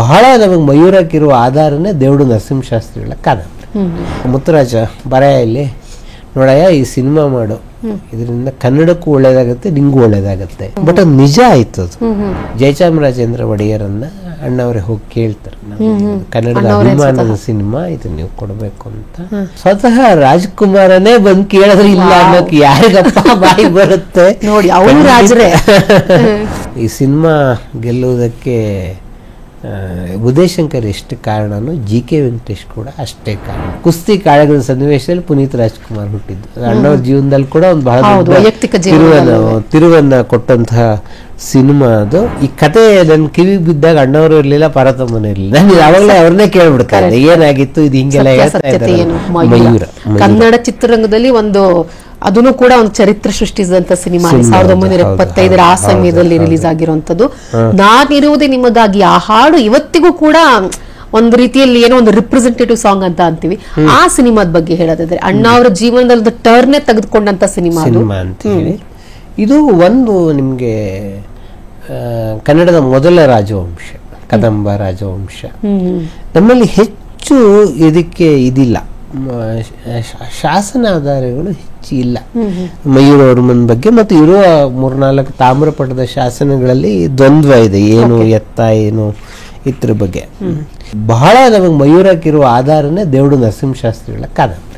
ಬಹಳ ನಮಗೆ ಮಯೂರಕ್ಕಿರುವ ಆಧಾರನೇ ದೇವಡು ನರಸಿಂಹಶಾಸ್ತ್ರಿಗಳ ಕಾದಂಬರಿ. ಮುತ್ತುರಾಜ ಬರೆಯ ಇಲ್ಲಿ ನೋಡಯ್ಯ ಈ ಸಿನಿಮಾ ಮಾಡು, ಇದರಿಂದ ಕನ್ನಡಕ್ಕೂ ಒಳ್ಳೇದಾಗತ್ತೆ, ನಿಂಗೂ ಒಳ್ಳೇದಾಗತ್ತೆ. ಬಟ್ ಅದು ನಿಜ ಆಯ್ತು. ಅದು ಜಯಚಾಮರಾಜೇಂದ್ರ ಒಡೆಯರನ್ನ ಅಣ್ಣವ್ರೆ ಹೋಗಿ ಕೇಳ್ತಾರೆ, ಕನ್ನಡದ ಅಭಿಮಾನದ ಸಿನಿಮಾ ಇದು ನೀವು ಕೊಡಬೇಕು ಅಂತ. ಸ್ವತಃ ರಾಜ್ಕುಮಾರನೇ ಬಂದು ಕೇಳಿದ್ರೆ ಇಲ್ಲ ಅನ್ನೋಕೆ ಯಾರಿಗಪ್ಪ ಬಾಯಿ ಬರುತ್ತೆ ನೋಡಿ. ಅವರು ರಾಜರೇ. ಈ ಸಿನಿಮಾ ಗೆಲ್ಲುವುದಕ್ಕೆ ಉದಯಶಂಕರ್ ಎಷ್ಟು ಕಾರಣನೋ ಜಿ.ಕೆ. ವೆಂಕಟೇಶ್ ಕೂಡ ಅಷ್ಟೇ ಕಾರಣ. ಕುಸ್ತಿ ಕಾಳಗದ ಸನ್ನಿವೇಶದಲ್ಲಿ ಪುನೀತ್ ರಾಜ್ಕುಮಾರ್ ಹುಟ್ಟಿದ್ದು. ಅಣ್ಣವ್ರ ಜೀವನದಲ್ಲಿ ಕೂಡ ಒಂದು ಬಹಳ ತಿರುವನ್ನ ಕೊಟ್ಟಂತಹ ಸಿನಿಮಾ ಅದು. ಈ ಕತೆ ನನ್ನ ಕಿವಿಗೆ ಬಿದ್ದಾಗ ಅಣ್ಣವರು ಇರ್ಲಿಲ್ಲ, ಪಾರ್ವತಮ್ಮನೂ ಇರ್ಲಿಲ್ಲ. ನಾನು ಯಾವಾಗಲೇ ಅವ್ರನ್ನೇ ಕೇಳ್ಬಿಡ್ತಾರೆ ಏನಾಗಿತ್ತು ಇದು ಹಿಂಗೆಲ್ಲ ಹೇಳ್ತಾ ಇದ್ದಾರೆ. ಮಯೂರ ಕನ್ನಡ ಚಿತ್ರರಂಗದಲ್ಲಿ ಒಂದು ಅದನ್ನು ಕೂಡ ಒಂದು ಚರಿತ್ರೆ ಸೃಷ್ಟಿಸಿದಂತ ಸಿನಿಮಾ 1975 ಆ ಸಮಯದಲ್ಲಿ ರಿಲೀಸ್ ಆಗಿರುವಂತದ್ದು. ನಾನಿರುವುದೇ ನಿಮಗಾಗಿ. ಆ ಹಾಡು ಇವತ್ತಿಗೂ ಕೂಡ ಒಂದು ರೀತಿಯಲ್ಲಿ ಏನೋ ಒಂದು ರಿಪ್ರೆಸೆಂಟೇಟಿವ್ ಸಾಂಗ್ ಅಂತ ಅಂತೀವಿ. ಆ ಸಿನಿಮಾದ ಬಗ್ಗೆ ಹೇಳೋದಾದ್ರೆ ಅಣ್ಣ ಅವರ ಜೀವನದಲ್ಲಿ ಒಂದು ಟರ್ನೇ ತೆಗೆದುಕೊಂಡಂತ ಸಿನಿಮಾ ಅಂತ ಹೇಳಿ. ಇದು ಒಂದು ನಿಮ್ಗೆ ಕನ್ನಡದ ಮೊದಲ ರಾಜವಂಶ, ಕದಂಬ ರಾಜವಂಶ. ನಮ್ಮಲ್ಲಿ ಹೆಚ್ಚು ಇದಕ್ಕೆ ಇದಿಲ್ಲ, ಶಾಸನ ಆಧಾರಗಳು ಹೆಚ್ಚು ಇಲ್ಲ ಮಯೂರವರ್ಮನ ಬಗ್ಗೆ. ಮತ್ತು ಇರುವ 3-4 ತಾಮ್ರಪಟದ ಶಾಸನಗಳಲ್ಲಿ ದ್ವಂದ್ವ ಇದೆ, ಏನು ಎತ್ತ ಏನು ಇದ್ರ ಬಗ್ಗೆ. ಬಹಳ ನಮಗೆ ಮಯೂರಕ್ಕಿರುವ ಆಧಾರನೇ ದೇವಡು ನರಸಿಂಹಶಾಸ್ತ್ರಿಗಳ ಕಾದಂಬರಿ.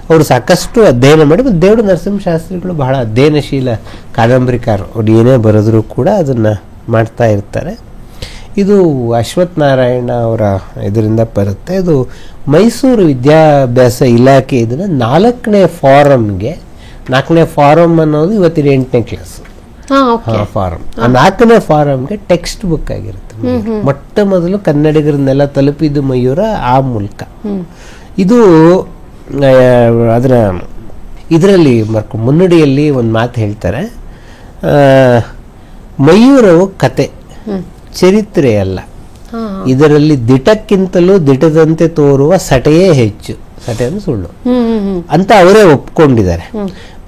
ಅವರು ಸಾಕಷ್ಟು ಅಧ್ಯಯನ ಮಾಡಿ, ಮತ್ತು ದೇವಡು ನರಸಿಂಹಶಾಸ್ತ್ರಿಗಳು ಬಹಳ ಅಧ್ಯಯನಶೀಲ ಕಾದಂಬರಿಕಾರ. ಅವ್ರು ಏನೇ ಬರೆದ್ರು ಕೂಡ ಅದನ್ನ ಮಾಡ್ತಾ ಇರ್ತಾರೆ. ಇದು ಅಶ್ವಥ್ ನಾರಾಯಣ ಅವರ ಇದರಿಂದ ಬರುತ್ತೆ. ಇದು ಮೈಸೂರು ವಿದ್ಯಾಭ್ಯಾಸ ಇಲಾಖೆ ಇದನ್ನ 4ನೇ ಫಾರಮ್ಗೆ, 4ನೇ ಫಾರಮ್ ಅನ್ನೋದು ಇವತ್ತಿನ 8ನೇ ಕ್ಲಾಸ್ ಫಾರಮ್. ಆ 4ನೇ ಫಾರಮ್ಗೆ ಟೆಕ್ಸ್ಟ್ ಬುಕ್ ಆಗಿರುತ್ತೆ. ಮೊಟ್ಟ ಮೊದಲು ಕನ್ನಡಿಗರನ್ನೆಲ್ಲ ತಲುಪಿದ್ದು ಮಯೂರ ಆ ಮೂಲಕ. ಇದು ಅದರ ಇದರಲ್ಲಿ ಮುನ್ನುಡಿಯಲ್ಲಿ ಒಂದು ಮಾತು ಹೇಳ್ತಾರೆ, ಮಯೂರವು ಕತೆ, ಚರಿತ್ರೆ ಅಲ್ಲ. ಇದರಲ್ಲಿ ದಿಟಕ್ಕಿಂತಲೂ ದಿಟದಂತೆ ತೋರುವ ಸಟೆಯೇ ಹೆಚ್ಚು, ಸಟೆ ಅಂದ್ರೆ ಸುಳ್ಳು ಅಂತ ಅವರೇ ಒಪ್ಕೊಂಡಿದ್ದಾರೆ.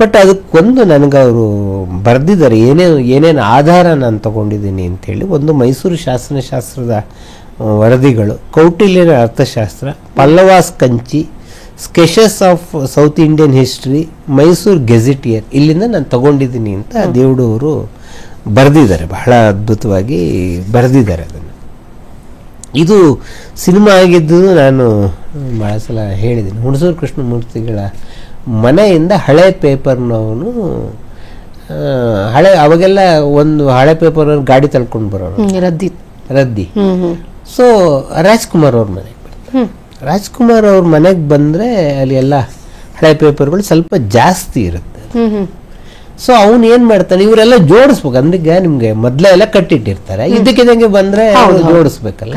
ಬಟ್ ಅದಕ್ಕೊಂದು ನನಗವರು ಬರೆದಿದ್ದಾರೆ, ಏನೇನು ಆಧಾರ ನಾನು ತಗೊಂಡಿದ್ದೀನಿ ಅಂತೇಳಿ. ಒಂದು ಮೈಸೂರು ಶಾಸನಶಾಸ್ತ್ರದ ವರದಿಗಳು, ಕೌಟಿಲ್ಯನ ಅರ್ಥಶಾಸ್ತ್ರ, Pallavas Kanchi, sketches of south Indian history, Mysuru gazetteer, ಇಲ್ಲಿಂದ ನಾನು ತಗೊಂಡಿದ್ದೀನಿ ಅಂತ ದೇವಡು ಅವರು ಬರೆದಿದ್ದಾರೆ. ಬಹಳ ಅದ್ಭುತವಾಗಿ ಬರೆದಿದ್ದಾರೆ ಅದನ್ನು. ಇದು ಸಿನಿಮಾ ಆಗಿದ್ದು ನಾನು ಬಹಳ ಸಲ ಹೇಳಿದ್ದೀನಿ. ಹುಣಸೂರು ಕೃಷ್ಣಮೂರ್ತಿಗಳ ಮನೆಯಿಂದ ಹಳೆ ಪೇಪರ್ನವನು, ಅವಾಗೆಲ್ಲ ಒಂದು ಹಳೆ ಪೇಪರ್ ಗಾಡಿ ತಳ್ಕೊಂಡು ಬರೋರು, ರದ್ದಿ. ಸೊ ರಾಜ್ಕುಮಾರ್ ಅವ್ರ ಮನೆಗೆ ಬರ್ತಾರೆ. ರಾಜ್ಕುಮಾರ್ ಅವ್ರ ಮನೆಗೆ ಬಂದರೆ ಅಲ್ಲಿ ಎಲ್ಲ ಹಳೆ ಪೇಪರ್ಗಳು ಸ್ವಲ್ಪ ಜಾಸ್ತಿ ಇರುತ್ತೆ. ಸೊ ಅವನು ಏನ್ ಮಾಡ್ತಾನೆ, ಇವರೆಲ್ಲ ಜೋಡಿಸ್ಬೇಕು. ಅಂದ್ರೆ ನಿಮ್ಗೆ ಮೊದ್ಲೇ ಎಲ್ಲ ಕಟ್ಟಿಟ್ಟಿರ್ತಾರೆ, ಇದಕ್ಕಿದಂಗೆ ಬಂದ್ರೆ ಜೋಡಿಸ್ಬೇಕಲ್ಲ.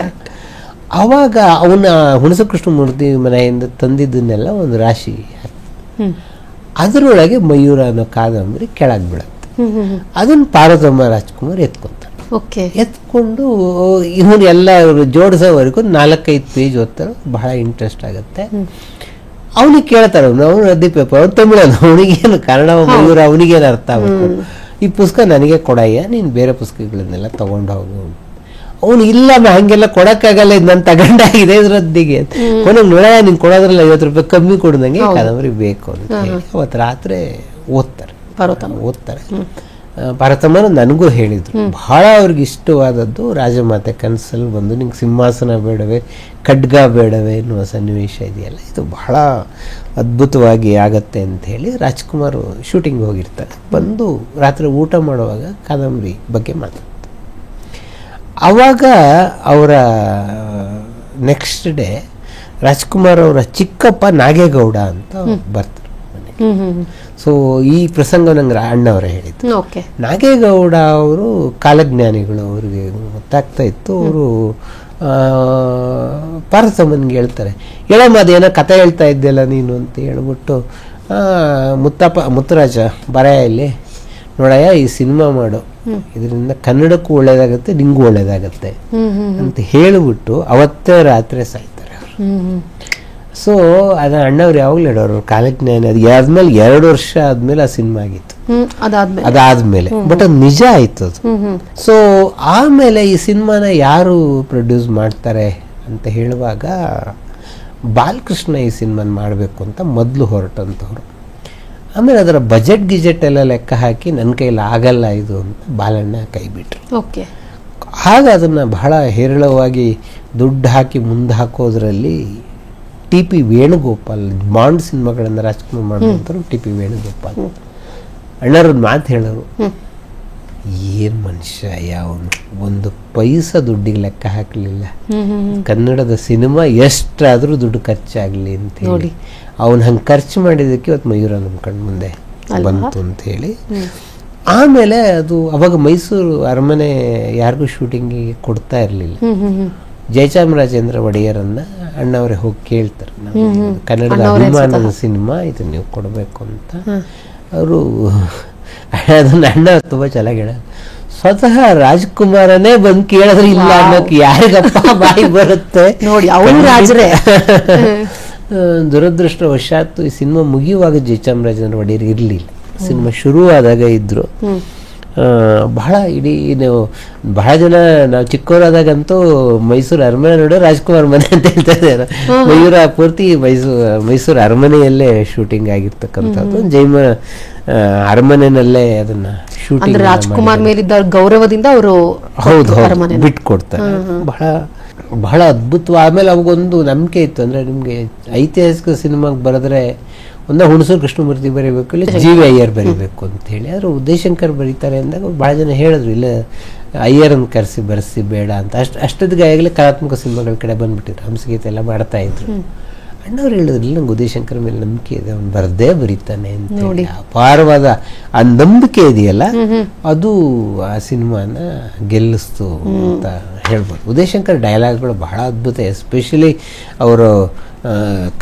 ಅವಾಗ ಅವನ ಹುಣಸೂರು ಕೃಷ್ಣಮೂರ್ತಿ ಮನೆಯಿಂದ ತಂದಿದ್ದನ್ನೆಲ್ಲ ಒಂದು ರಾಶಿ, ಅದರೊಳಗೆ ಮಯೂರ ಅನ್ನೋ ಕಾದಂಬರಿ ಕೆಳಗೆ ಬೀಳುತ್ತೆ. ಅದನ್ನ ಪಾರ್ವತಮ್ಮ ರಾಜ್ಕುಮಾರ್ ಎತ್ಕೊಂಡು ಇವನು ಎಲ್ಲ ಜೋಡಿಸೋವರೆಗೂ 4-5 ಪೇಜ್ ಓದ್ತಾರೆ. ಬಹಳ ಇಂಟ್ರೆಸ್ಟ್ ಆಗುತ್ತೆ. ಅವನಿಗೆ ಕೇಳ್ತಾರೆ, ಅವನು ರದ್ದಿ ಪೇಪರ್, ಅವ್ನು ತಮಿಳನು, ಅವನಿಗೇನು ಕನ್ನಡ ಮಯೂರ ಅವನಿಗೇನು ಅರ್ಥ ಆಗಬೇಕು, ಈ ಪುಸ್ತಕ ನನಗೆ ಕೊಡಯ್ಯ, ನೀನು ಬೇರೆ ಪುಸ್ತಕಗಳನ್ನೆಲ್ಲ ತಗೊಂಡು ಹೋಗು. ಅವನು ಇಲ್ಲ, ಹಂಗೆಲ್ಲ ಕೊಡಕ್ಕಾಗಲ್ಲ, ಇದು ನಾನು ತಗೊಂಡಾಗಿದೆ ಇದ್ರ ರದ್ದಿಗೆ. ಕೊನೆಗೆ ನೋಡಯ್ಯ ನೀನು ಕೊಡೋದ್ರಲ್ಲ 50 ರೂಪಾಯಿ ಕಮ್ಮಿ ಕೊಡ್ದಂಗೆ ಕಾದಂಬರಿ ಬೇಕು ಅಂತ ಹೇಳಿ ಅವತ್ತು ರಾತ್ರಿ ಓದ್ತಾರೆ. ಪಾರ್ವತಮ್ಮನ ನನಗೂ ಹೇಳಿದ್ರು. ಬಹಳ ಅವ್ರಿಗೆ ಇಷ್ಟವಾದದ್ದು ರಾಜಮಾತೆ ಕನಸಲ್ಲಿ ಬಂದು ನಿಂಗೆ ಸಿಂಹಾಸನ ಬೇಡವೇ, ಖಡ್ಗ ಬೇಡವೇ ಎನ್ನುವ ಸನ್ನಿವೇಶ ಇದೆಯಲ್ಲ, ಇದು ಬಹಳ ಅದ್ಭುತವಾಗಿ ಆಗತ್ತೆ ಅಂತ ಹೇಳಿ ರಾಜ್ಕುಮಾರ್ ಶೂಟಿಂಗ್ ಹೋಗಿರ್ತಾರೆ. ಬಂದು ರಾತ್ರಿ ಊಟ ಮಾಡುವಾಗ ಕಾದಂಬರಿ ಬಗ್ಗೆ ಮಾತಾಡ್ತಾರೆ. ಆವಾಗ ಅವರ ನೆಕ್ಸ್ಟ್ ಡೇ ರಾಜ್ಕುಮಾರ್ ಅವರ ಚಿಕ್ಕಪ್ಪ ನಾಗೇಗೌಡ ಅಂತ ಬರ್ತಾರೆ ಮನೆಗೆ. ಸೊ ಈ ಪ್ರಸಂಗ ನಂಗೆ ಅಣ್ಣವರೇ ಹೇಳಿದ್ರು. ನಾಗೇಗೌಡ ಅವರು ಕಾಲಜ್ಞಾನಿಗಳು, ಅವ್ರಿಗೆ ಗೊತ್ತಾಗ್ತಾ ಇತ್ತು. ಅವರು ಪಾರ್ವತಮ್ಮನಿಗೆ ಹೇಳ್ತಾರೆ, ಹೇಳಮ್ಮ ಅದೇನೋ ಕತೆ ಹೇಳ್ತಾ ಇದ್ದೆಲ್ಲ ನೀನು ಅಂತ ಹೇಳ್ಬಿಟ್ಟು, ಮುತ್ತುರಾಜ ಬರೆಯ ಇಲ್ಲಿ ನೋಡಯ್ಯ ಈ ಸಿನಿಮಾ ಮಾಡು, ಇದರಿಂದ ಕನ್ನಡಕ್ಕೂ ಒಳ್ಳೇದಾಗತ್ತೆ, ನಿಂಗೂ ಒಳ್ಳೇದಾಗತ್ತೆ ಅಂತ ಹೇಳಿಬಿಟ್ಟು ಅವತ್ತೇ ರಾತ್ರಿ ಸಾಯ್ತಾರೆ ಅವರು. ಸೊ ಅದ ಅಣ್ಣವ್ರು ಯಾವಾಗಲೂ ಹೇಳೋರು ಕಾಲಜ್ಞಾನ ಅದು ಆದ್ಮೇಲೆ 2 ವರ್ಷ ಆದ್ಮೇಲೆ ಆ ಸಿನಿಮಾ ಆಗಿತ್ತು, ಅದಾದ್ಮೇಲೆ. ಬಟ್ ಅದು ನಿಜ ಆಯ್ತು ಅದು. ಸೊ ಆಮೇಲೆ ಈ ಸಿನಿಮಾನ ಯಾರು ಪ್ರೊಡ್ಯೂಸ್ ಮಾಡ್ತಾರೆ ಅಂತ ಹೇಳುವಾಗ ಬಾಲಕೃಷ್ಣ ಈ ಸಿನಿಮಾನ ಮಾಡಬೇಕು ಅಂತ ಮೊದಲು ಹೊರಟಂಥವ್ರು. ಆಮೇಲೆ ಅದರ ಬಜೆಟ್ ಎಲ್ಲ ಲೆಕ್ಕ ಹಾಕಿ ನನ್ನ ಕೈಲಿ ಆಗಲ್ಲ ಇದು ಅಂತ ಬಾಲಣ್ಣ ಕೈ ಬಿಟ್ರು. ಆಗ ಅದನ್ನು ಬಹಳ ಹೇರಳವಾಗಿ ದುಡ್ಡು ಹಾಕಿ ಮುಂದೆ ಹಾಕೋದ್ರಲ್ಲಿ TP ವೇಣುಗೋಪಾಲ್, ಬಾಂಡ್ ಸಿನಿಮಾಗಳನ್ನು ರಾಜ್ಕುಮಾರ್ ಮಾಡಿದಂಥವ್ರು TP ವೇಣುಗೋಪಾಲ್ ಅಣ್ಣರೊಂದು ಮಾತು ಹೇಳೋರು, ಏನ್ ಮನುಷ್ಯ ಯಾವನು, ಒಂದು ಪೈಸಾ ದುಡ್ಡಿಗೆ ಲೆಕ್ಕ ಹಾಕಲಿಲ್ಲ, ಕನ್ನಡದ ಸಿನಿಮಾ ಎಷ್ಟಾದ್ರೂ ದುಡ್ಡು ಖರ್ಚಾಗ್ಲಿ ಅಂತ ಹೇಳಿ ಅವನು ಹಂಗೆ ಖರ್ಚು ಮಾಡಿದ್ದಕ್ಕೆ ಇವತ್ತು ಮಯೂರ ನಮ್ಮ ಕಣ್ಣು ಮುಂದೆ ಬಂತು ಅಂತ ಹೇಳಿ. ಆಮೇಲೆ ಅದು ಅವಾಗ ಮೈಸೂರು ಅರಮನೆ ಯಾರಿಗೂ ಶೂಟಿಂಗಿಗೆ ಕೊಡ್ತಾ ಇರಲಿಲ್ಲ. ಜಯಚಾಮರಾಜೇಂದ್ರ ಒಡೆಯರನ್ನ ಅಣ್ಣವರೇ ಹೋಗಿ ಕೇಳ್ತಾರೆ, ಕನ್ನಡದ ಅಭಿಮಾನದ ಸಿನಿಮಾ ಇದು ನೀವು ಕೊಡಬೇಕು ಅಂತ. ಅವರು ಅದನ್ನ ಅಣ್ಣ ತುಂಬಾ ಚೆನ್ನಾಗಿ ಹೇಳ, ಸ್ವತಃ ರಾಜ್ಕುಮಾರನೇ ಬಂದು ಕೇಳಿದ್ರೆ ಇಲ್ಲ ಅನ್ನೋಕೆ ಯಾರಿಗಪ್ಪ ಬಾಯಿ ಬರುತ್ತೆ ನೋಡಿ. ದುರದೃಷ್ಟವಶಾತ್ ಈ ಸಿನಿಮಾ ಮುಗಿಯುವಾಗ ಜಯಚಾಮರಾಜೇಂದ್ರ ಒಡೆಯರ್ ಇರಲಿಲ್ಲ. ಸಿನಿಮಾ ಶುರುವಾದಾಗ ಇದ್ರು. ಬಹಳ ಇಡೀ ನೀವು ಬಹಳ ಜನ ನಾವು ಚಿಕ್ಕವರಾದಾಗಂತೂ ಮೈಸೂರು ಅರಮನೆ ನೋಡೋ ರಾಜ್ಕುಮಾರ್ ಮನೆ ಅಂತ ಹೇಳ್ತಾ ಇದ್ದಾರೆ. ಮಯೂರ ಪೂರ್ತಿ ಮೈಸೂರು ಅರಮನೆಯಲ್ಲೇ ಶೂಟಿಂಗ್ ಆಗಿರ್ತಕ್ಕಂಥದ್ದು. ಅರಮನೆಯಲ್ಲೇ ಅದನ್ನ ಶೂಟಿಂಗ್ ರಾಜ್ಕುಮಾರ್ ಮೇಲಿದ್ದ ಗೌರವದಿಂದ ಅವರು ಹೌದು ಬಿಟ್ಕೊಡ್ತಾರೆ. ಬಹಳ ಬಹಳ ಅದ್ಭುತ. ಆಮೇಲೆ ಅವಾಗೊಂದು ನಂಬಿಕೆ ಇತ್ತು, ಅಂದ್ರೆ ನಿಮ್ಗೆ ಐತಿಹಾಸಿಕ ಸಿನಿಮಾಗೆ ಬರೆದ್ರೆ ಒಂದ ಹುಣಸೂರು ಕೃಷ್ಣಮೂರ್ತಿ ಬರೀಬೇಕು, ಇಲ್ಲ ಜಿ.ವಿ. ಅಯ್ಯರ್ ಬರೀಬೇಕು ಅಂತ ಹೇಳಿ. ಆದ್ರೆ ಉದಯಶಂಕರ್ ಬರೀತಾರೆ ಅಂದಾಗ ಬಹಳ ಜನ ಹೇಳಿದ್ರು ಇಲ್ಲ ಅಯ್ಯರನ್ನು ಕರೆಸಿ ಬರೆಸಿ ಬೇಡ ಅಂತ. ಅಷ್ಟೊತ್ತಿಗೆ ಆಗಲೇ ಕಲಾತ್ಮಕ ಸಿನಿಮಾಗಳ ಕಡೆ ಬಂದ್ಬಿಟ್ಟಿದ್ರು, ಹಂಸಗೀತೆ ಎಲ್ಲ ಮಾಡ್ತಾ ಇದ್ರು. ಅಣ್ಣವ್ರು ಹೇಳಿದ್ರು ಇಲ್ಲ ನಂಗೆ ಉದಯಶಂಕರ್ ಮೇಲೆ ನಂಬಿಕೆ ಇದೆ, ಅವ್ನು ಬರದೇ ಬರೀತಾನೆ ಅಂತ. ಅಪಾರವಾದ ಆ ನಂಬಿಕೆ ಇದೆಯಲ್ಲ ಅದು ಆ ಸಿನಿಮಾನ ಗೆಲ್ಲಿಸ್ತು ಅಂತ ಹೇಳ್ಬೋದು. ಉದಯಶಂಕರ್ ಡೈಲಾಗ್ಗಳು ಬಹಳ ಅದ್ಭುತ, ಎಸ್ಪೆಷಲಿ ಅವರು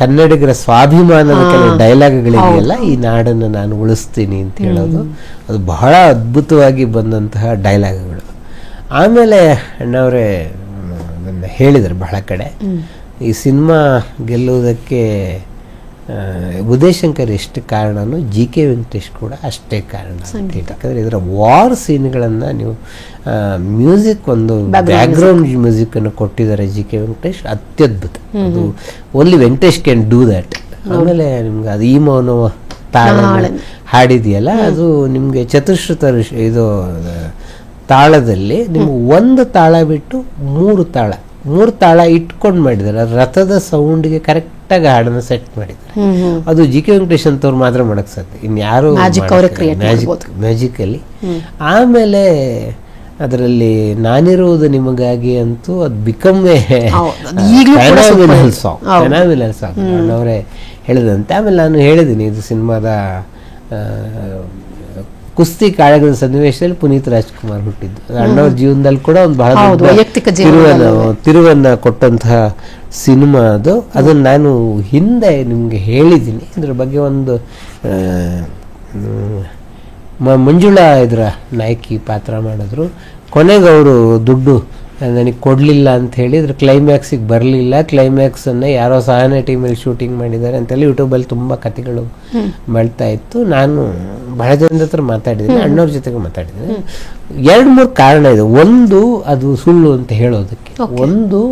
ಕನ್ನಡಿಗರ ಸ್ವಾಭಿಮಾನದ ಕೆಲವು ಡೈಲಾಗ್ಗಳಿದೆಯಲ್ಲ, ಈ ನಾಡನ್ನು ನಾನು ಉಳಿಸ್ತೀನಿ ಅಂತ ಹೇಳೋದು, ಅದು ಬಹಳ ಅದ್ಭುತವಾಗಿ ಬಂದಂತಹ ಡೈಲಾಗ್ಗಳು. ಆಮೇಲೆ ಅಣ್ಣವರೇ ಅದನ್ನು ಹೇಳಿದರು ಬಹಳ ಕಡೆ, ಈ ಸಿನಿಮಾ ಗೆಲ್ಲುವುದಕ್ಕೆ ಉದಯಶಂಕರ್ ಎಷ್ಟು ಕಾರಣನೋ ಜಿ.ಕೆ. ವೆಂಕಟೇಶ್ ಕೂಡ ಅಷ್ಟೇ ಕಾರಣ. ಯಾಕಂದರೆ ಇದರ ವಾರ್ ಸೀನ್ಗಳನ್ನು ನೀವು ಮ್ಯೂಸಿಕ್ ಒಂದು ಬ್ಯಾಕ್ಗ್ರೌಂಡ್ ಮ್ಯೂಸಿಕ್ ಅನ್ನು ಕೊಟ್ಟಿದ್ದಾರೆ ಜಿ.ಕೆ. ವೆಂಕಟೇಶ್, ಅತ್ಯದ್ಭುತ. ಅದು only Venkatesh can do that. ಆಮೇಲೆ ನಿಮ್ಗೆ ಅದು ಈ ಮೌನ ತಾಳ ಹಾಡಿದೆಯಲ್ಲ, ಅದು ನಿಮಗೆ ಚತುಶ್ರುತ ಇದು ತಾಳದಲ್ಲಿ ನಿಮ್ಗೆ ಒಂದು ತಾಳ ಬಿಟ್ಟು ಮೂರು ತಾಳ ಇಟ್ಕೊಂಡು ಮಾಡಿದ್ದಾರೆ. ರಥದ ಸೌಂಡ್ಗೆ ಕರೆಕ್ಟಾಗಿ ಹಾಡನ್ನು ಸೆಟ್ ಮಾಡಿದ್ದಾರೆ. ಅದು ಜಿ.ಕೆ. ವೆಂಕಟೇಶ್ ಅಂತವ್ರು ಮಾತ್ರ ಮಾಡಕ್ ಸಾಧ್ಯ, ಇನ್ಯಾರು ಮ್ಯಾಜಿಕಲ್ಲಿ. ಆಮೇಲೆ ಅದರಲ್ಲಿ ನಾನಿರುವುದು ನಿಮಗಾಗಿ ಅಂತೂ ಅದು ಬಿಕಮ್ ಫೆನಾಮಿನಲ್ ಸಾಂಗ್ ಅವರೇ ಹೇಳಿದಂತೆ. ಆಮೇಲೆ ನಾನು ಹೇಳಿದ್ದೀನಿ ಇದು ಸಿನಿಮಾದ ಕುಸ್ತಿ ಕಾಳಗದ ಸನ್ನಿವೇಶದಲ್ಲಿ ಪುನೀತ್ ರಾಜ್ಕುಮಾರ್ ಹುಟ್ಟಿದ್ದು. ಅಣ್ಣವ್ರ ಜೀವನದಲ್ಲಿ ಕೂಡ ಒಂದು ಬಹಳ ತಿರುವನ್ನ ಕೊಟ್ಟಂತಹ ಸಿನಿಮಾ ಅದು. ಅದನ್ನ ನಾನು ಹಿಂದೆ ನಿಮ್ಗೆ ಹೇಳಿದ್ದೀನಿ. ಇದ್ರ ಬಗ್ಗೆ ಒಂದು ಮಂಜುಳಾ ಇದರ ನಾಯಕಿ ಪಾತ್ರ ಮಾಡಿದ್ರು. ಕೊನೆಗೆ ಅವರು ದುಡ್ಡು ನನಗೆ ಕೊಡಲಿಲ್ಲ ಅಂತ ಹೇಳಿ ಇದ್ರ ಕ್ಲೈಮ್ಯಾಕ್ಸಿಗೆ ಬರಲಿಲ್ಲ. ಕ್ಲೈಮ್ಯಾಕ್ಸನ್ನು ಯಾರೋ ಸಹನ ಟೀಮಲ್ಲಿ ಶೂಟಿಂಗ್ ಮಾಡಿದ್ದಾರೆ ಅಂತೆಲ್ಲ ಯೂಟ್ಯೂಬಲ್ಲಿ ತುಂಬ ಕಥೆಗಳು ಮಾಡ್ತಾ ಇತ್ತು. ನಾನು ಬಹಳ ಜನದ ಹತ್ರ ಮಾತಾಡಿದ್ದೀನಿ, ಅಣ್ಣವ್ರ ಜೊತೆಗೆ ಮಾತಾಡಿದ್ದೀನಿ. 2-3 ಕಾರಣ ಇದೆ. ಒಂದು, ಅದು ಸುಳ್ಳು ಅಂತ ಹೇಳೋದಕ್ಕೆ. ಒಂದು,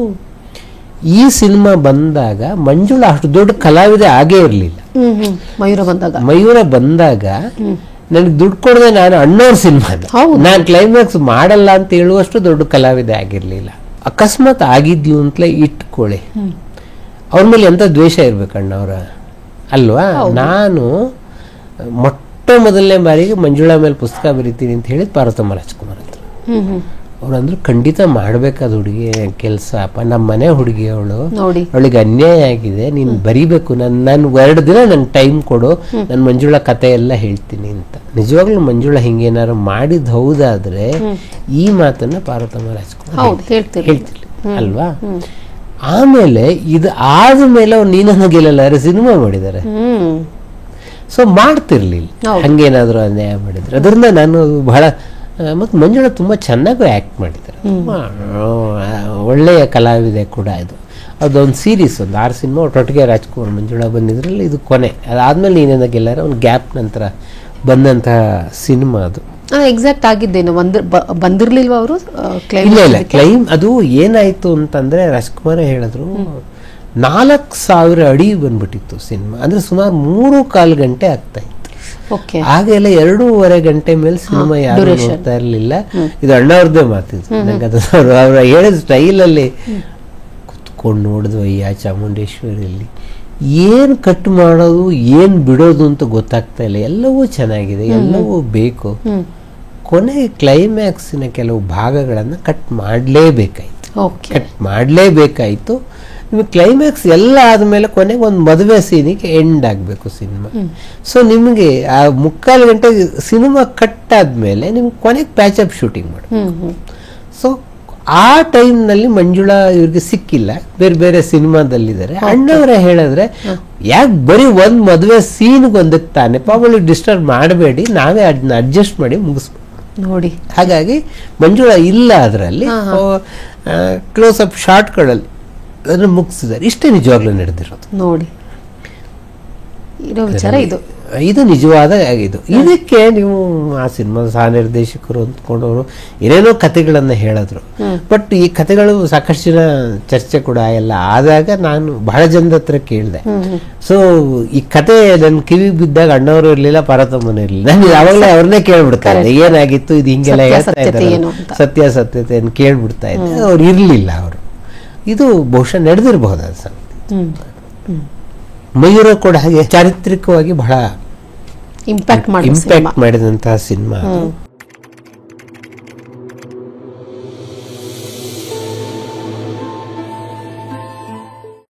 ಈ ಸಿನಿಮಾ ಬಂದಾಗ ಮಂಜುಳಾ ಅಷ್ಟು ದೊಡ್ಡ ಕಲಾವಿದೆ ಆಗೇ ಇರಲಿಲ್ಲ. ಮಯೂರ ಬಂದಾಗ ನನಗೆ ದುಡ್ಡು ಕೊಡದೆ ನಾನು ಅಣ್ಣವ್ರ ಸಿನಿಮಾ ನಾನು ಕ್ಲೈಮ್ಯಾಕ್ಸ್ ಮಾಡಲ್ಲ ಅಂತ ಹೇಳುವಷ್ಟು ದೊಡ್ಡ ಕಲಾವಿದೆ ಆಗಿರ್ಲಿಲ್ಲ. ಅಕಸ್ಮಾತ್ ಆಗಿದ್ಲು ಅಂತಲೇ ಇಟ್ಕೊಳ್ಳಿ, ಅವ್ರ ಮೇಲೆ ಎಂತ ದ್ವೇಷ ಇರ್ಬೇಕು ಅಣ್ಣವ್ರ ಅಲ್ವಾ. ನಾನು ಮೊದಲನೇ ಬಾರಿಗೆ ಮಂಜುಳಾ ಮೇಲೆ ಪುಸ್ತಕ ಬರೀತೀನಿ ಅಂತ ಹೇಳಿದ್ ಪಾರ್ವತಮ್ಮ ರಾಜ್ಕುಮಾರ್ ಹತ್ರ. ಅವ್ರಂದ್ರು ಖಂಡಿತ ಮಾಡ್ಬೇಕಾದ ಹುಡುಗಿ ಕೆಲಸ, ನಮ್ಮ ಮನೆ ಹುಡುಗಿ ಅವಳು, ಅವಳಿಗೆ ಅನ್ಯಾಯ ಆಗಿದೆ, ನೀನು ಬರೀಬೇಕು, ನಾನು 2 ದಿನ ನನ್ ಟೈಮ್ ಕೊಡು, ನಾನು ಮಂಜುಳಾ ಕತೆ ಎಲ್ಲ ಹೇಳ್ತೀನಿ ಅಂತ. ನಿಜವಾಗ್ಲೂ ಮಂಜುಳಾ ಹಿಂಗೇನಾರು ಮಾಡಿದ್ ಹೌದಾದ್ರೆ ಈ ಮಾತನ್ನ ಪಾರ್ವತಮ್ಮ ರಾಜ್ಕುಮಾರ್ ಹೇಳ್ತಿರ್ಲಿ ಅಲ್ವಾ. ಆಮೇಲೆ ಇದು ಆದ್ಮೇಲೆ ಅವ್ರು ನೀನನ್ನ ಗೆಲ್ಲಲಾರೆ ಸಿನಿಮಾ ಮಾಡಿದ್ದಾರೆ. ಸೊ ಮಾಡ್ತಿರ್ಲಿಲ್ಲ ಹಂಗೇನಾದ್ರು ಅನ್ಯಾಯ ಮಾಡಿದ್ರೆ. ಅದರಿಂದ ನಾನು ಬಹಳ ಮತ್ತು ಮಂಜುಳಾ ತುಂಬ ಚೆನ್ನಾಗೂ ಆ್ಯಕ್ಟ್ ಮಾಡಿದ್ದಾರೆ, ಒಳ್ಳೆಯ ಕಲಾವಿದೆ ಕೂಡ ಇದು. ಅದೊಂದು ಸೀರೀಸ್, ಒಂದು 6 ಸಿನಿಮಾ ಒಟ್ಟೊಟ್ಟಿಗೆ ರಾಜ್ಕುಮಾರ್ ಮಂಜುಳಾ ಬಂದಿದ್ರಲ್ಲಿ ಇದು ಕೊನೆ. ಅದಾದ್ಮೇಲೆ ನೀನೇನ ಗೆಲ್ಲರ ಒಂದು ಗ್ಯಾಪ್ ನಂತರ ಬಂದಂತಹ ಸಿನಿಮಾ ಅದು. ಎಕ್ಸಾಕ್ಟ್ ಆಗಿದ್ದೇನು ಬಂದಿರ್ಲಿಲ್ವಾ ಅವರು ಇಲ್ಲ ಕ್ಲೈಮ್ ಅದು ಏನಾಯ್ತು ಅಂತಂದ್ರೆ ರಾಜ್ಕುಮಾರ್ ಹೇಳಿದ್ರು 4,000 ಅಡಿ ಬಂದ್ಬಿಟ್ಟಿತ್ತು ಸಿನಿಮಾ. ಅಂದ್ರೆ ಸುಮಾರು 3.25 ಗಂಟೆ ಆಗ್ತಾ ಇತ್ತು. ಆಗೆಲ್ಲ 2.5 ಗಂಟೆ ಮೇಲೆ ಸಿನಿಮಾ ಯಾರು ನೋಡ್ತಾ ಇರ್ಲಿಲ್ಲ. ಇದು ಅಣ್ಣವ್ರದ್ದೇ ಮಾತಿದ್ರು. ನಂಗೆ ಅದು ಅವ್ರ ಹೇಳಿದ ಸ್ಟೈಲಲ್ಲಿ ಕುತ್ಕೊಂಡು ನೋಡಿದ್ವು ಅಯ್ಯ ಚಾಮುಂಡೇಶ್ವರಿಯಲ್ಲಿ ಏನ್ ಕಟ್ ಮಾಡೋದು ಏನ್ ಬಿಡೋದು ಅಂತ ಗೊತ್ತಾಗ್ತಾ ಇಲ್ಲ. ಎಲ್ಲವೂ ಚೆನ್ನಾಗಿದೆ, ಎಲ್ಲವೂ ಬೇಕು. ಕೊನೆ ಕ್ಲೈಮ್ಯಾಕ್ಸಿನ ಕೆಲವು ಭಾಗಗಳನ್ನ ಕಟ್ ಮಾಡಲೇಬೇಕಾಯ್ತು. ನಿಮಗೆ ಕ್ಲೈಮ್ಯಾಕ್ಸ್ ಎಲ್ಲ ಆದ್ಮೇಲೆ ಕೊನೆಗೆ ಒಂದು ಮದುವೆ ಸೀನಿಗೆ ಎಂಡ್ ಆಗಬೇಕು ಸಿನಿಮಾ. ಸೊ ನಿಮಗೆ ಆ 3/4 ಗಂಟೆ ಸಿನಿಮಾ ಕಟ್ ಆದ್ಮೇಲೆ ನಿಮ್ಗೆ ಕೊನೆಗೆ ಪ್ಯಾಚಪ್ ಶೂಟಿಂಗ್ ಮಾಡಿ. ಸೊ ಆ ಟೈಮ್ನಲ್ಲಿ ಮಂಜುಳಾ ಇವ್ರಿಗೆ ಸಿಕ್ಕಿಲ್ಲ, ಬೇರೆ ಬೇರೆ ಸಿನಿಮಾದಲ್ಲಿದ್ದಾರೆ. ಅಣ್ಣವರೇ ಹೇಳಿದ್ರೆ ಯಾಕೆ ಬರೀ ಒಂದು ಮದುವೆ ಸೀನ್ಗೊಂದಕ್ಕೆ ತಾನೆ ಪಾಪಲ್ಲಿ ಡಿಸ್ಟರ್ಬ್ ಮಾಡಬೇಡಿ, ನಾವೇ ಅದನ್ನ ಅಡ್ಜಸ್ಟ್ ಮಾಡಿ ಮುಗಿಸ್ಬೇಕು ನೋಡಿ. ಹಾಗಾಗಿ ಮಂಜುಳಾ ಇಲ್ಲ ಅದರಲ್ಲಿ, ಕ್ಲೋಸ್ ಅಪ್ ಶಾರ್ಟ್ಗಳಲ್ಲಿ ಅದನ್ನು ಮುಗಿಸಿದ್ದಾರೆ. ಇಷ್ಟೇ ನಿಜವಾಗ್ಲೂ ನಡೆದಿರೋದು ನೋಡಿ. ಇರೋ ವಿಚಾರ ಇದು ನಿಜವಾದ ಇದು. ಇದಕ್ಕೆ ನೀವು ಆ ಸಿನಿಮಾದ ಸಹ ನಿರ್ದೇಶಕರು ಅಂದ್ಕೊಂಡವರು ಏನೇನೋ ಕಥೆಗಳನ್ನ ಹೇಳಿದ್ರು. ಬಟ್ ಈ ಕಥೆಗಳು ಸಾಕಷ್ಟು ಜನ ಚರ್ಚೆ ಕೂಡ ಎಲ್ಲ ಆದಾಗ ನಾನು ಬಹಳ ಜನದ ಹತ್ರ ಕೇಳಿದೆ. ಸೊ ಈ ಕತೆ ನನ್ನ ಕಿವಿಗೆ ಬಿದ್ದಾಗ ಅಣ್ಣವರು ಇರ್ಲಿಲ್ಲ, ಪಾರ್ವತಮ್ಮನೂ ಇರ್ಲಿಲ್ಲ. ನಾನು ಯಾವಾಗಲೇ ಅವ್ರನ್ನೇ ಕೇಳ್ಬಿಡ್ತಾ ಇದ್ದೆ ಏನಾಗಿತ್ತು ಇದು ಹಿಂಗೆಲ್ಲ ಹೇಳ್ತಾ ಇದ್ದಾರೆ, ಸತ್ಯಾಸತ್ಯತೆಯನ್ನು ಕೇಳ್ಬಿಡ್ತಾ ಇದ್ದೆ. ಅವ್ರು ಇರ್ಲಿಲ್ಲ. ಅವರು ಇದು ಬಹುಶಃ ನಡೆದಿರಬಹುದಾದ ಸಂಗತಿ. ಮಯೂರ ಕೂಡ ಹಾಗೆ ಚಾರಿತ್ರಿಕವಾಗಿ ಬಹಳ ಇಂಪ್ಯಾಕ್ಟ್ ಮಾಡಿದಂತಹ ಸಿನಿಮಾ.